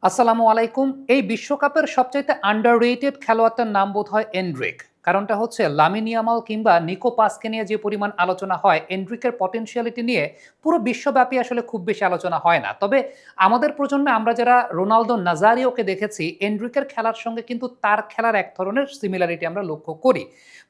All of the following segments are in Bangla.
আসসালামু আলাইকুম। এই বিশ্বকাপের সবচাইতে আন্ডাররেটেড খেলোয়াড়টার নাম বোধহয় এনড্রিক। কারণটা হচ্ছে লামিন ইয়ামাল কিংবা নিকো পাসকে নিয়ে যে পরিমাণ আলোচনা হয়, এনড্রিকের পটেনশিয়ালিটি নিয়ে পুরো বিশ্বব্যাপী আসলে খুব বেশি আলোচনা হয় না। তবে আমাদের প্রজন্মে আমরা যারা রোনালদো নাজারিওকে দেখেছি, এনড্রিকের খেলার সঙ্গে কিন্তু তার খেলার এক ধরনের সিমিলারিটি আমরা লক্ষ্য করি।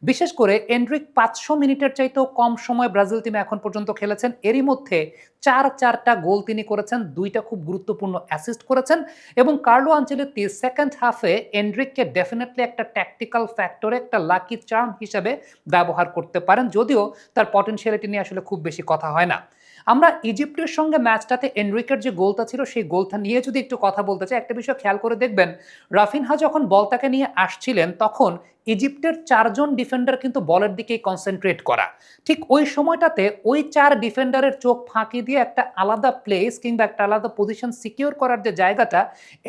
বিশেষ করে এনড্রিক ৫০০ মিনিটের চাইতেও কম সময় ব্রাজিল টিমে এখন পর্যন্ত খেলেছেন। এরই মধ্যে ৪টা গোল তিনি করেছেন, ২টা খুব গুরুত্বপূর্ণ অ্যাসিস্ট করেছেন। এবং কার্লো আনচেলত্তি সেকেন্ড হাফে এনড্রিককে ডেফিনেটলি একটা ট্যাকটিক্যাল ফ্যাক্টরে একটা লাকি চার্ম হিসাবে ব্যবহার করতে পারেন, যদিও তার পটেনশিয়ালিটি নিয়ে আসলে খুব বেশি কথা হয় না। আমরা ইজিপ্টের সঙ্গে ম্যাচটাতে এনরিকের যে গোলটা ছিল সেই গোলটা নিয়ে যদি একটু কথা বলতে চাই, একটা বিষয় খেয়াল করে দেখবেন, রাফিনহা যখন বলটাকে নিয়ে আসছিলেন তখন ইজিপ্টের ৪জন ডিফেন্ডার কিন্তু বলের দিকেই কনসেন্ট্রেট করা। ঠিক ওই সময়টাতে ওই ৪ ডিফেন্ডারের চোখ ফাঁকি দিয়ে একটা আলাদা প্লেস কিংবা একটা আলাদা পজিশন সিকিউর করার যে জায়গাটা,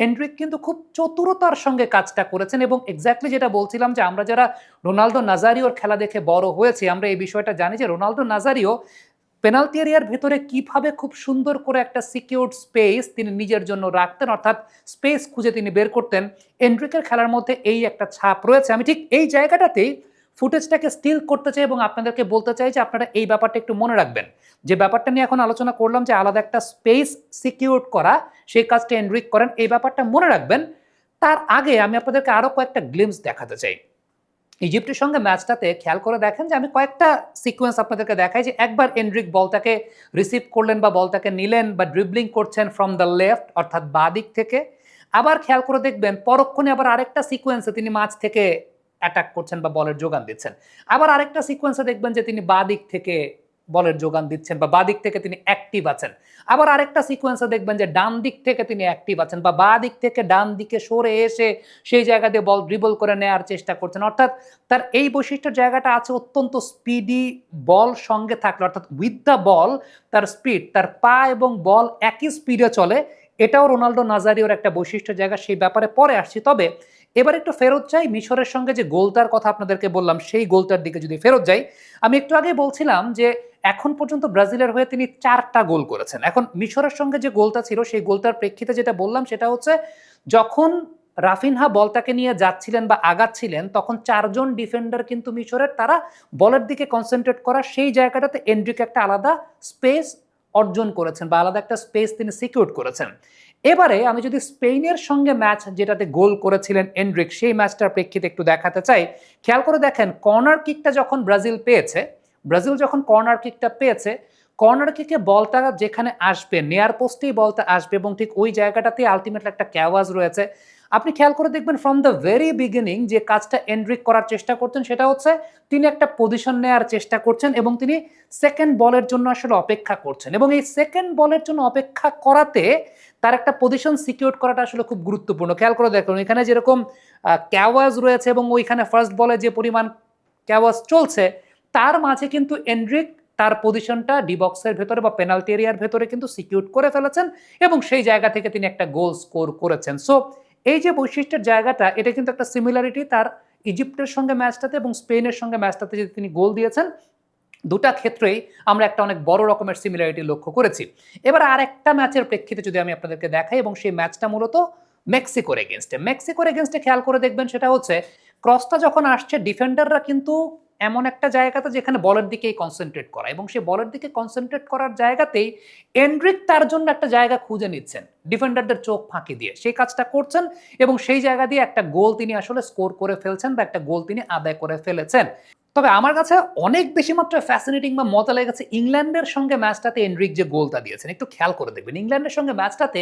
এনড্রিক কিন্তু খুব চতুরতার সঙ্গে কাজটা করেছেন। এবং এক্স্যাক্টলি যেটা বলছিলাম যে আমরা যারা রোনালদো নাজারিওর খেলা দেখে বড় হয়েছি, আমরা এই বিষয়টা জানি যে রোনালদো নাজারিও পেনাল্টি এরিয়ার ভেতরে কিভাবে খুব সুন্দর করে একটা সিকিউরড স্পেস তিনি নিজের জন্য রাখতেন, অর্থাৎ স্পেস খুঁজে তিনি বের করতেন। এনড্রিকের খেলার মধ্যে এই একটা ছাপ রয়েছে। আমি ঠিক এই জায়গাটাতেই ফুটেজটাকে স্টিল করতে চাই এবং আপনাদেরকে বলতে চাই যে আপনারা এই ব্যাপারটা একটু মনে রাখবেন। যে ব্যাপারটা নিয়ে এখন আলোচনা করলাম যে আলাদা একটা স্পেস সিকিউর করা, সেই কাজটা এনড্রিক করেন, এই ব্যাপারটা মনে রাখবেন। তার আগে আমি আপনাদেরকে আরো কয়েকটা গ্লিমস দেখাতে চাই। ইজিপ্টের সঙ্গে ম্যাচটাতে খেয়াল করে দেখেন যে আমি কয়েকটা সিকোয়েন্স আপনাদেরকে দেখাই যে একবার এনড্রিক বলটাকে রিসিভ করলেন বা বলটাকে নিলেন বা ড্রিবলিং করছেন ফ্রম দ্য লেফট অর্থাৎ বাঁ দিক থেকে। আবার খেয়াল করে দেখবেন পরক্ষণে আবার আরেকটা সিকোয়েন্সে তিনি মাঝ থেকে অ্যাটাক করছেন বা বলের যোগান দিচ্ছেন। আবার আরেকটা সিকোয়েন্সে দেখবেন যে তিনি বাঁ দিক থেকে বলের যোগান দিচ্ছেন বা বাঁ দিক থেকে তিনি অ্যাক্টিভ আছেন। আবার আরেকটা সিকোয়েন্সে দেখবেন যে ডান দিক থেকে তিনি অ্যাক্টিভ আছেন বা বাঁ দিক থেকে ডান দিকে সরে এসে সেই জায়গা দিয়ে বল ড্রিবল করে নেওয়ার চেষ্টা করছেন। অর্থাৎ তার এই বৈশিষ্ট্যের জায়গাটা আছে অত্যন্ত স্পিডি, বল সঙ্গে থাকলে অর্থাৎ উইথ দ্য বল তার স্পিড, তার পা এবং বল একই স্পিডে চলে। এটাও রোনালদো নাজারিওর একটা বৈশিষ্ট্য জায়গা, সেই ব্যাপারে পরে আসছি। তবে এবার একটু ফেরত যাই মিশরের সঙ্গে যে গোলটার কথা আপনাদেরকে বললাম সেই গোলটার দিকে যদি ফেরত যাই, আমি একটু আগে বলছিলাম যে এখন পর্যন্ত ব্রাজিলের হয়ে তিনি 4টা গোল করেছেন। এখন মিশরের সঙ্গে যে গোলটা ছিল সেই গোলটার প্রেক্ষিতে যেটা বললাম সেটা হচ্ছে যখন রাফিনহা বলটাকে নিয়ে যাচ্ছিলেন বা আগাচ্ছিলেন তখন 4জন ডিফেন্ডার কিন্তু মিশরের তারা বলের দিকে কনসেন্ট্রেট করা, সেই জায়গাটাতে এনড্রিক একটা আলাদা স্পেস অর্জন করেছেন বা আলাদা একটা স্পেস তিনি সিকিউর করেছেন। এবারে আমি যদি স্পেনের সঙ্গে ম্যাচ যেটাতে গোল করেছিলেন এনড্রিক সেই ম্যাচটার প্রেক্ষিতে একটু দেখাতে চাই, খেয়াল করে দেখেন কর্নার কিকটা যখন ব্রাজিল পেয়েছে, ব্রাজিল যখন কর্নার কিকটা পেয়েছে, কর্নার কিকে বলটা যেখানে আসবে নেয়ার পোস্টেই বলটা আসবে এবং ঠিক ওই জায়গাটাতে আলটিমেটলি একটা ক্যাওয়াজ রয়েছে। আপনি খেয়াল করে দেখবেন ফ্রম দ্য ভেরি বিগিনিং যে কাজটা এনড্রিক করার চেষ্টা করছেন সেটা হচ্ছে তিনি একটা পজিশন নেওয়ার চেষ্টা করছেন এবং তিনি সেকেন্ড বলের জন্য আসলে অপেক্ষা করছেন এবং এই সেকেন্ড বলের জন্য অপেক্ষা করাতে তার একটা পজিশন সিকিউর করাটা আসলে খুব গুরুত্বপূর্ণ। খেয়াল করে দেখুন এখানে যেরকম ক্যাওয়াজ রয়েছে এবং ওইখানে ফার্স্ট বলে যে পরিমাণ ক্যাওয়াজ চলছে তার মাঝে কিন্তু এনড্রিক তার পজিশনটা ডি বক্সের ভেতরে বা পেনাল্টি এরিয়ার ভেতরে কিন্তু সিকিউর করে ফেলেছেন এবং সেই জায়গা থেকে তিনি একটা গোল স্কোর করেছেন। সো এই যে বৈশিষ্ট্যের জায়গাটা, এটা কিন্তু একটা সিমিলারিটি তার ইজিপ্টের সঙ্গে ম্যাচটাতে এবং স্পেনের সঙ্গে ম্যাচটাতে যে তিনি গোল দিয়েছেন, দুটা ক্ষেত্রেই আমরা একটা অনেক বড় রকমের সিমিলারিটি লক্ষ্য করেছি। এবার আর একটা ম্যাচের প্রেক্ষিতে যদি আমি আপনাদেরকে দেখাই এবং সেই ম্যাচটা মূলত মেক্সিকোর এগেনস্টে। মেক্সিকোর এগেনস্টে খেয়াল করে দেখবেন সেটা হচ্ছে ক্রসটা যখন আসছে ডিফেন্ডাররা কিন্তু এমন একটা জায়গাতে যেখানে বলের দিকেই কনসেন্ট্রেট করা এবং সেই বলের দিকে কনসেন্ট্রেট করার জায়গাতেই এনড্রিক তার জন্য একটা জায়গা খুঁজে নিচ্ছেন ডিফেন্ডারদের চোখ ফাঁকি দিয়ে, সেই কাজটা করছেন এবং সেই জায়গা দিয়ে একটা গোল তিনি আসলে স্কোর করে ফেলছেন বা একটা গোল তিনি আদায় করে ফেলেছেন। তবে আমার কাছে অনেক বেশি মাত্রায় ফ্যাসিনেটিং বা মজা লেগেছে ইংল্যান্ডের সঙ্গে ম্যাচটাতে এনড্রিক যে গোলটা দিয়েছেন। একটু খেয়াল করে দেখবেন ইংল্যান্ডের সঙ্গে ম্যাচটাতে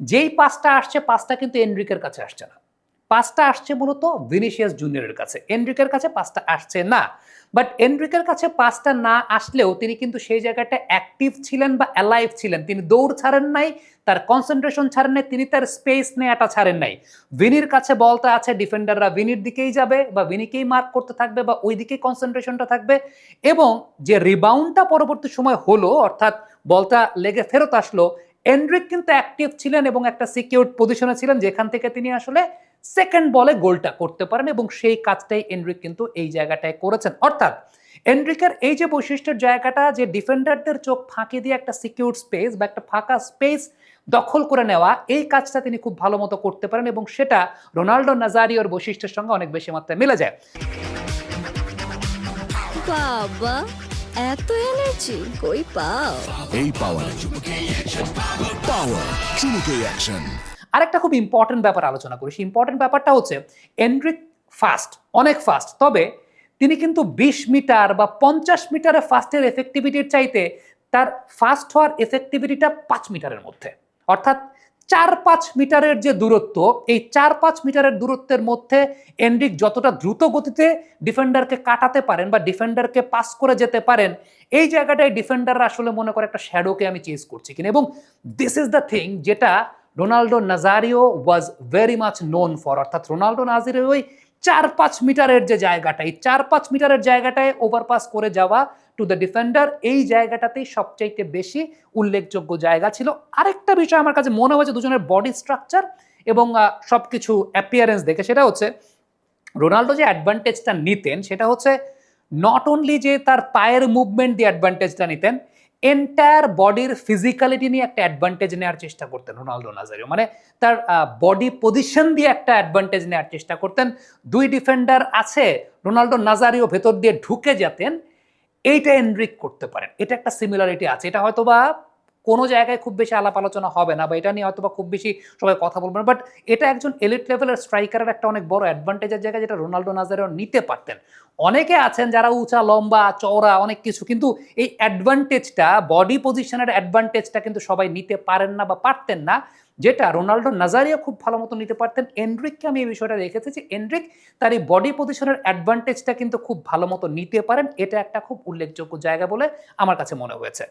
যেই পাসটা আসছে পাসটা কিন্তু এনড্রিকের কাছে আসছে না, পাসটা আসছে মূলত ভিনিসিয়াস জুনিয়রের কাছে, এনড্রিকের কাছে পাসটা আসছে না। বাট এনড্রিকের কাছে পাসটা না আসলেও তিনি কিন্তু সেই জায়গাটা অ্যাক্টিভ ছিলেন বা অ্যালাইভ ছিলেন, তিনি দৌড় ছাড়েন নাই, তার কনসেন্ট্রেশন ছাড়েন নাই, তিনি তার স্পেস নেওয়াটা ছাড়েন নাই। ভিনির কাছে বলটা আছে, ডিফেন্ডাররা ভিনির দিকেই যাবে বা ভিনিকেই মার্ক করতে থাকবে বা ওই দিকেই কনসেন্ট্রেশনটা থাকবে এবং যে রিবাউন্ডটা পরবর্তী সময় হলো অর্থাৎ বলটা লেগে ফেরত আসলো, এনড্রিক কিন্তু অ্যাক্টিভ ছিলেন এবং একটা সিকিউরড পজিশনে ছিলেন যেখান থেকে তিনি আসলে সেকেন্ড বলে গোলটা করতে পারেন এবং সেই কাজটাই এনড্রিক কিন্তু এই জায়গাটায় করেছেন। অর্থাৎ এনড্রিকের এই যে বৈশিষ্ট্যের জায়গাটা যে ডিফেন্ডারদের চোখ ফাঁকি দিয়ে একটা সিকিউর স্পেস বা একটা ফাঁকা স্পেস দখল করে নেওয়া, এই কাজটা তিনি খুব ভালো মতো করতে পারেন এবং সেটা রোনাল্ডো নাজারিওর বৈশিষ্ট্যের সঙ্গে অনেক বেশি মাত্রায় মিলে যায়। বাবা, এত এনার্জি কই পাও? এই পাওয়ার চুমুকে অ্যাকশন। আরেকটা খুব ইম্পর্টেন্ট ব্যাপার আলোচনা করি। সেই ইম্পর্টেন্ট ব্যাপারটা হচ্ছে এন্ড্রিক ফাস্ট, অনেক ফাস্ট, তবে তিনি কিন্তু 20 মিটার বা 50 মিটারে ফাস্টের এফেক্টিভিটির চাইতে তার ফাস্ট হওয়ার এফেক্টিভিটিটা 5 মিটারের মধ্যে, অর্থাৎ 4-5 মিটারের যে দূরত্ব, এই 4-5 মিটারের দূরত্বের মধ্যে এন্ড্রিক যতটা দ্রুত গতিতে ডিফেন্ডারকে কাটাতে পারেন বা ডিফেন্ডারকে পাস করে যেতে পারেন, এই জায়গাটায় ডিফেন্ডাররা আসলে মনে করে একটা শ্যাডোকে আমি চেজ করছি কিনা। এবং দিস ইজ দ্য থিং যেটা Ronaldo Nazario was very much known for, অর্থাৎ রোনাল্ডো নাজারিও ওই 4-5 মিটারের যে জায়গাটা, এই 4-5 মিটারের জায়গাটায় ওভারপাস করে যাওয়া টু দ্য ডিফেন্ডার, এই জায়গাটাতেই সবচাইতে বেশি উল্লেখযোগ্য জায়গা ছিল। আরেকটা বিষয় আমার কাছে মনে হয়েছে দুজনের বডি স্ট্রাকচার এবং সবকিছু অ্যাপিয়ারেন্স দেখে, সেটা হচ্ছে রোনাল্ডো যে অ্যাডভান্টেজটা নিতেন সেটা হচ্ছে নট অনলি যে তার পায়ের মুভমেন্ট দিয়ে অ্যাডভান্টেজটা নিতেন, এন্টায়ার বডির ফিজিক্যালিটি নিয়ে একটা অ্যাডভান্টেজ নেওয়ার চেষ্টা করতেন রোনাল্ডো নাজারিও, মানে তার বডি পজিশন দিয়ে একটা অ্যাডভান্টেজ নেওয়ার চেষ্টা করতেন। দুই ডিফেন্ডার আছে, রোনাল্ডো নাজারিও ভেতর দিয়ে ঢুকে যেতেন, এইটা এনরিক করতে পারেন। এটা একটা সিমিলারিটি আছে, এটা হয়তো বা কোনো জায়গায় খুব বেশি আলাপ আলোচনা হবে না বা এটা নিয়ে হয়তো বা খুব বেশি সবাই কথা বলবে না, বাট এটা একজন এলিট লেভেলের স্ট্রাইকারের একটা অনেক বড় অ্যাডভান্টেজের জায়গা যেটা রোনাল্ডো নাজারিও নিতে পারতেন। অনেকে আছেন যারা উঁচা, লম্বা, চওড়া, অনেক কিছু, কিন্তু এই অ্যাডভান্টেজটা, বডি পজিশনের অ্যাডভান্টেজটা কিন্তু সবাই নিতে পারেন না বা পারতেন না, যেটা রোনাল্ডো নাজারিও খুব ভালো মতো নিতে পারতেন। এনরিককে আমি এই বিষয়টা দেখেছি যে এনরিক তার এই বডি পজিশনের অ্যাডভান্টেজটা কিন্তু খুব ভালো মতো নিতে পারেন, এটা একটা খুব উল্লেখযোগ্য জায়গা বলে আমার কাছে মনে হয়েছে।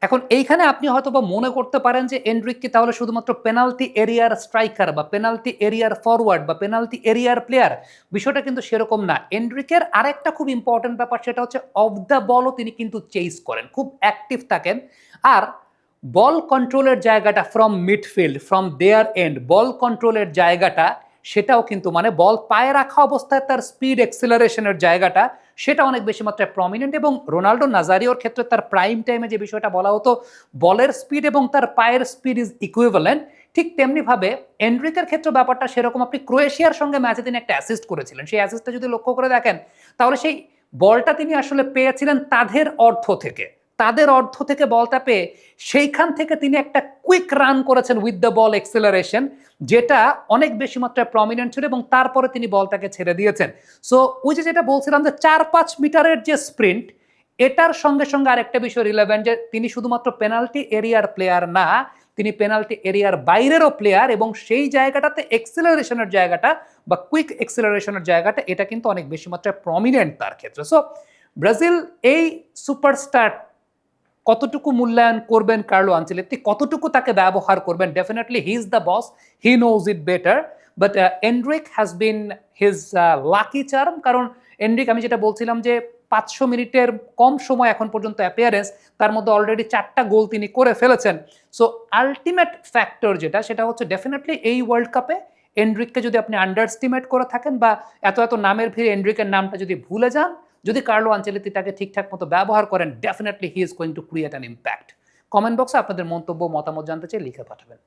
এখন এইখানে আপনি হয়তো বা মনে করতে পারেন যে এনরিক কি তাহলে শুধুমাত্র পেনাল্টি এরিয়ার স্ট্রাইকার বা পেনাল্টি এরিয়ার ফরওয়ার্ড বা পেনাল্টি এরিয়ার প্লেয়ার, বিষয়টা কিন্তু সেরকম না। এনরিকের আরেকটা খুব ইম্পর্টেন্ট ব্যাপার সেটা হচ্ছে অফ দ্য বলও তিনি কিন্তু চেজ করেন, খুব অ্যাক্টিভ থাকেন। আর বল কন্ট্রোলের জায়গাটা from midfield, from there end, ball কন্ট্রোলের জায়গাটা সেটাও কিন্তু, মানে বল পায়ে রাখা অবস্থায় তার স্পিড এক্সিলারেশনের জায়গাটা, সেটা অনেক বেশি মাত্রায় প্রমিনেন্ট। এবং রোনাল্ডো নাজারিওর ক্ষেত্রে তার প্রাইম টাইমে যে বিষয়টা বলা হতো বলের স্পিড এবং তার পায়ের স্পিড ইজ ইকুইভ্যালেন্ট, ঠিক তেমনিভাবে এনরিকের ক্ষেত্রে ব্যাপারটা সেরকম। আপনি ক্রোয়েশিয়ার সঙ্গে ম্যাচে তিনি একটা অ্যাসিস্ট করেছিলেন, সেই অ্যাসিস্টটা যদি লক্ষ্য করে দেখেন তাহলে সেই বলটা তিনি আসলে পেয়েছিলেন তাদের অর্ধ থেকে বলটা পেয়ে সেইখান থেকে তিনি একটা কুইক রান করেছেন উইথ দ্য বল এক্সেলারেশন, যেটা অনেক বেশি মাত্রায় প্রমিনেন্ট ছিল এবং তারপরে তিনি বলটাকে ছেড়ে দিয়েছেন। সো ওই যে যেটা বলছিলাম যে 4-5 মিটারের যে স্প্রিন্ট, এটার সঙ্গে সঙ্গে আরেকটা বিষয় রিলেভেন্ট যে তিনি শুধুমাত্র পেনাল্টি এরিয়ার প্লেয়ার না, তিনি পেনাল্টি এরিয়ার বাইরেরও প্লেয়ার, এবং সেই জায়গাটাতে এক্সেলারেশনের জায়গাটা বা কুইক এক্সেলারেশনের জায়গাটা এটা কিন্তু অনেক বেশি মাত্রায় প্রমিনেন্ট তার ক্ষেত্রে। সো ব্রাজিল এই সুপারস্টার কতটুকু মূল্যায়ন করবেন কার্লো আনচেলত্তি, কতটুকু তাকে ব্যবহার করবেন, definitely he is the boss, he knows it better, but Enrique has been his lucky charm. কারণ এনরিক, আমি যেটা বলছিলাম যে 500 মিনিটের কম সময় এখন পর্যন্ত অ্যাপিয়ারেন্স, তার মধ্যে অলরেডি 4টা গোল তিনি করে ফেলেছেন। সো আলটিমেট ফ্যাক্টর যেটা, সেটা হচ্ছে ডেফিনেটলি এই ওয়ার্ল্ড কাপে এনরিককে যদি আপনি আন্ডারস্টিমেট করে থাকেন বা এত এত নামের ভিড়ে এনরিকের নামটা যদি ভুলে যান, যদি কার্লো আনচেলত্তি তাকে ঠিকঠাক মতো ব্যবহার করেন, definitely he is going to create an impact. Comment বক্সে আপনাদের মন্তব্য, মতামত জানতে চাই, লিখে পাঠাবেন।